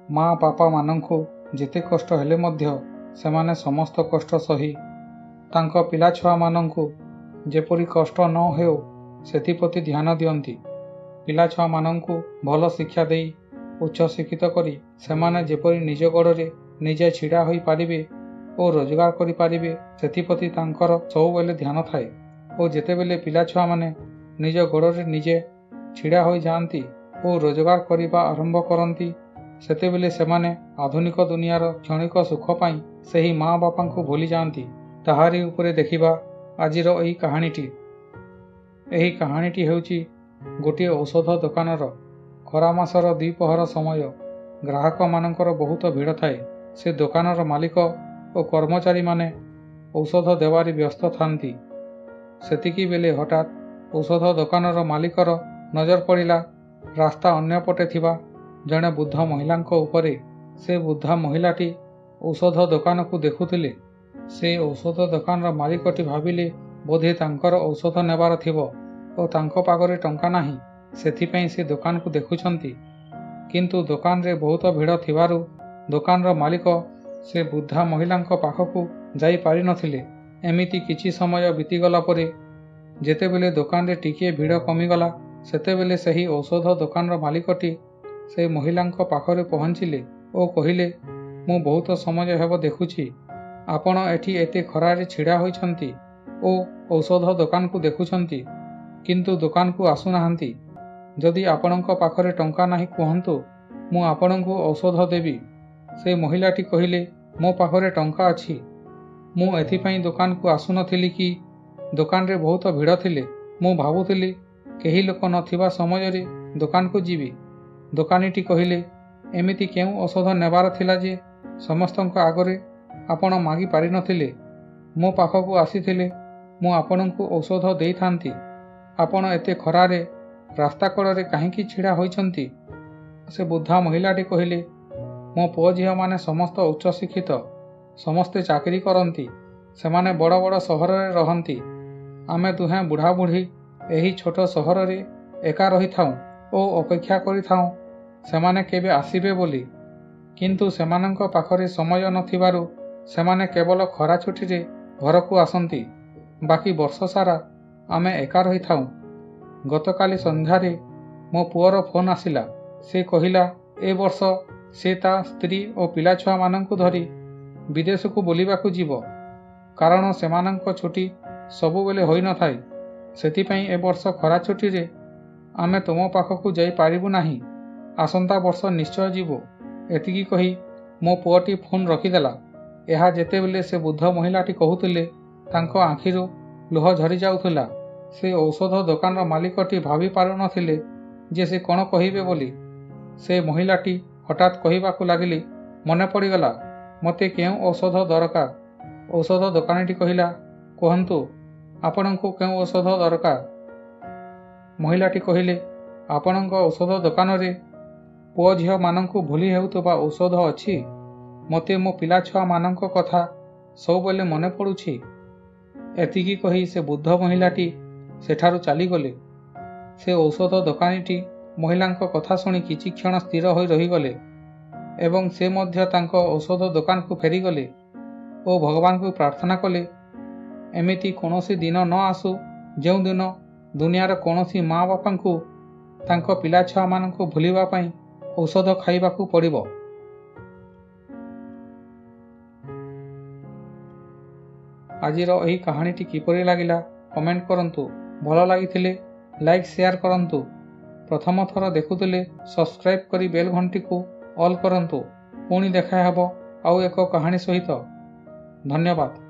ମା ବାପା ମାନଙ୍କୁ ଯେତେ କଷ୍ଟ ହେଲେ ମଧ୍ୟ ସେମାନେ ସମସ୍ତ କଷ୍ଟ ସହି ତାଙ୍କ ପିଲାଛୁଆମାନଙ୍କୁ ଯେପରି କଷ୍ଟ ନ ହେଉ ସେଥିପ୍ରତି ଧ୍ୟାନ ଦିଅନ୍ତି। ପିଲାଛୁଆମାନଙ୍କୁ ଭଲ ଶିକ୍ଷା ଦେଇ ଉଚ୍ଚ ଶିକ୍ଷିତ କରି ସେମାନେ ଯେପରି ନିଜ ଗୋଡ଼ରେ ନିଜେ ଛିଡ଼ା ହୋଇପାରିବେ ଓ ରୋଜଗାର କରିପାରିବେ ସେଥିପ୍ରତି ତାଙ୍କର ସବୁବେଳେ ଧ୍ୟାନ ଥାଏ। ଓ ଯେତେବେଳେ ପିଲାଛୁଆମାନେ ନିଜ ଗୋଡ଼ରେ ନିଜେ ଛିଡ଼ା ହୋଇଯାଆନ୍ତି ଓ ରୋଜଗାର କରିବା ଆରମ୍ଭ କରନ୍ତି ସେତେବେଳେ ସେମାନେ ଆଧୁନିକ ଦୁନିଆର କ୍ଷଣିକ ସୁଖ ପାଇଁ ସେହି ମା ବାପାଙ୍କୁ ଭୁଲି ଯାଆନ୍ତି। ତାହାରି ଉପରେ ଦେଖିବା ଆଜିର ଏହି କାହାଣୀଟି। ଏହି କାହାଣୀଟି ହେଉଛି ଗୋଟିଏ ଔଷଧ ଦୋକାନର। ଖରା ମାସର ଦ୍ୱିପହର ସମୟ। ଗ୍ରାହକମାନଙ୍କର ବହୁତ ଭିଡ଼ ଥାଏ। ସେ ଦୋକାନର ମାଲିକ ଓ କର୍ମଚାରୀମାନେ ଔଷଧ ଦେବାରେ ବ୍ୟସ୍ତ ଥାନ୍ତି। ସେତିକି ବେଳେ ହଠାତ୍ ଔଷଧ ଦୋକାନର ମାଲିକର ନଜର ପଡ଼ିଲା ରାସ୍ତା ଅନ୍ୟପଟେ ଥିବା ଜଣେ ବୃଦ୍ଧ ମହିଳାଙ୍କ ଉପରେ। ସେ ବୃଦ୍ଧା ମହିଳାଟି ଔଷଧ ଦୋକାନକୁ ଦେଖୁଥିଲେ। ସେ ଔଷଧ ଦୋକାନର ମାଲିକଟି ଭାବିଲେ ବୋଧେ ତାଙ୍କର ଔଷଧ ନେବାର ଥିବ ଓ ତାଙ୍କ ପାଖରେ ଟଙ୍କା ନାହିଁ, ସେଥିପାଇଁ ସେ ଦୋକାନକୁ ଦେଖୁଛନ୍ତି। କିନ୍ତୁ ଦୋକାନରେ ବହୁତ ଭିଡ଼ ଥିବାରୁ ଦୋକାନର ମାଲିକ ସେ ବୃଦ୍ଧା ମହିଳାଙ୍କ ପାଖକୁ ଯାଇପାରିନଥିଲେ। ଏମିତି କିଛି ସମୟ ବିତିଗଲା ପରେ ଯେତେବେଳେ ଦୋକାନରେ ଟିକିଏ ଭିଡ଼ କମିଗଲା ସେତେବେଳେ ସେହି ଔଷଧ ଦୋକାନର ମାଲିକଟି ସେ ମହିଳାଙ୍କ ପାଖରେ ପହଞ୍ଚିଲେ ଓ କହିଲେ, ମୁଁ ବହୁତ ସମୟ ହେବ ଦେଖୁଛି ଆପଣ ଏଠି ଏତେ ଖରାରେ ଛିଡ଼ା ହୋଇଛନ୍ତି ଓ ଔଷଧ ଦୋକାନକୁ ଦେଖୁଛନ୍ତି, କିନ୍ତୁ ଦୋକାନକୁ ଆସୁନାହାନ୍ତି। ଯଦି ଆପଣଙ୍କ ପାଖରେ ଟଙ୍କା ନାହିଁ କୁହନ୍ତୁ, ମୁଁ ଆପଣଙ୍କୁ ଔଷଧ ଦେବି। ସେ ମହିଳାଟି କହିଲେ, ମୋ ପାଖରେ ଟଙ୍କା ଅଛି। ମୁଁ ଏଥିପାଇଁ ଦୋକାନକୁ ଆସୁନଥିଲି କି ଦୋକାନରେ ବହୁତ ଭିଡ଼ ଥିଲେ। ମୁଁ ଭାବୁଥିଲି କେହି ଲୋକ ନଥିବା ସମୟରେ ଦୋକାନକୁ ଯିବି। ଦୋକାନୀଟି କହିଲେ, ଏମିତି କେଉଁ ଔଷଧ ନେବାର ଥିଲା ଯେ ସମସ୍ତଙ୍କ ଆଗରେ ଆପଣ ମାଗି ପାରିନଥିଲେ? ମୋ ପାଖକୁ ଆସିଥିଲେ ମୁଁ ଆପଣଙ୍କୁ ଔଷଧ ଦେଇଥାନ୍ତି। ଆପଣ ଏତେ ଖରାରେ ରାସ୍ତା କଡ଼ରେ କାହିଁକି ଛିଡ଼ା ହୋଇଛନ୍ତି? ସେ ବୃଦ୍ଧା ମହିଳାଟି କହିଲେ, ମୋ ପୁଅ ଝିଅମାନେ ସମସ୍ତ ଉଚ୍ଚଶିକ୍ଷିତ, ସମସ୍ତେ ଚାକିରି କରନ୍ତି, ସେମାନେ ବଡ଼ ବଡ଼ ସହରରେ ରହନ୍ତି। ଆମେ ଦୁହେଁ ବୁଢ଼ାବୁଢ଼ୀ ଏହି ଛୋଟ ସହରରେ ଏକା ରହିଥାଉଁ ଓ ଅପେକ୍ଷା କରିଥାଉଁ ସେମାନେ କେବେ ଆସିବେ ବୋଲି। କିନ୍ତୁ ସେମାନଙ୍କ ପାଖରେ ସମୟ ନଥିବାରୁ ସେମାନେ କେବଳ ଖରା ଛୁଟିରେ ଘରକୁ ଆସନ୍ତି। ବାକି ବର୍ଷ ସାରା ଆମେ ଏକା ରହିଥାଉଁ। ଗତକାଲି ସନ୍ଧ୍ୟାରେ ମୋ ପୁଅର ଫୋନ୍ ଆସିଲା। ସେ କହିଲା ଏ ବର୍ଷ ସେ ତା ସ୍ତ୍ରୀ ଓ ପିଲାଛୁଆମାନଙ୍କୁ ଧରି ବିଦେଶକୁ ବୁଲିବାକୁ ଯିବ। କାରଣ ସେମାନଙ୍କ ଛୁଟି ସବୁବେଳେ ହୋଇନଥାଏ। ସେଥିପାଇଁ ଏ ବର୍ଷ ଖରା ଛୁଟିରେ ଆମେ ତୁମ ପାଖକୁ ଯାଇପାରିବୁ ନାହିଁ। ଆସନ୍ତା ବର୍ଷ ନିଶ୍ଚୟ ଯିବୁ। ଏତିକି କହି ମୋ ପୁଅଟି ଫୋନ୍ ରଖିଦେଲା। ଏହା ଯେତେବେଳେ ସେ ବୃଦ୍ଧ ମହିଳାଟି କହୁଥିଲେ ତାଙ୍କ ଆଖିରୁ ଲୁହ ଝରିଯାଉଥିଲା। ସେ ଔଷଧ ଦୋକାନର ମାଲିକଟି ଭାବି ପାରୁନଥିଲେ ଯେ ସେ କ'ଣ କହିବେ ବୋଲି। ସେ ମହିଳାଟି ହଠାତ୍ କହିବାକୁ ଲାଗିଲେ, ମନେ ପଡ଼ିଗଲା, ମୋତେ କେଉଁ ଔଷଧ ଦରକାର? ଔଷଧ ଦୋକାନୀଟି କହିଲା, କୁହନ୍ତୁ ଆପଣଙ୍କୁ କେଉଁ ଔଷଧ ଦରକାର? ମହିଳାଟି କହିଲେ, ଆପଣଙ୍କ ଔଷଧ ଦୋକାନରେ ପୁଅ ଝିଅମାନଙ୍କୁ ଭୁଲି ହେଉଥିବା ଔଷଧ ଅଛି। ମୋତେ ମୋ ପିଲାଛୁଆମାନଙ୍କ କଥା ସବୁବେଳେ ମନେ ପଡ଼ୁଛି। ଏତିକି କହି ସେ ବୃଦ୍ଧ ମହିଳାଟି ସେଠାରୁ ଚାଲିଗଲେ। ସେ ଔଷଧ ଦୋକାନୀଟି ମହିଳାଙ୍କ କଥା ଶୁଣି କିଛି କ୍ଷଣ ସ୍ଥିର ହୋଇ ରହିଗଲେ ଏବଂ ସେ ମଧ୍ୟ ତାଙ୍କ ଔଷଧ ଦୋକାନକୁ ଫେରିଗଲେ ଓ ଭଗବାନଙ୍କୁ ପ୍ରାର୍ଥନା କଲେ ଏମିତି କୌଣସି ଦିନ ନ ଆସୁ ଯେଉଁଦିନ ଦୁନିଆର କୌଣସି ମା ବାପାଙ୍କୁ ତାଙ୍କ ପିଲାଛୁଆମାନଙ୍କୁ ଭୁଲିବା ପାଇଁ ଔଷଧ ଖାଇବାକୁ ପଡ଼ିବ। ଆଜିର ଏହି କାହାଣୀଟି କିପରି ଲାଗିଲା କମେଣ୍ଟ କରନ୍ତୁ। ଭଲ ଲାଗିଥିଲେ ଲାଇକ୍ ସେୟାର କରନ୍ତୁ। ପ୍ରଥମ ଥର ଦେଖୁଥିଲେ ସବସ୍କ୍ରାଇବ୍ କରି ବେଲ୍ ଘଣ୍ଟିକୁ ଅଲ୍ କରନ୍ତୁ। ପୁଣି ଦେଖା ହେବ ଆଉ ଏକ କାହାଣୀ ସହିତ। ଧନ୍ୟବାଦ।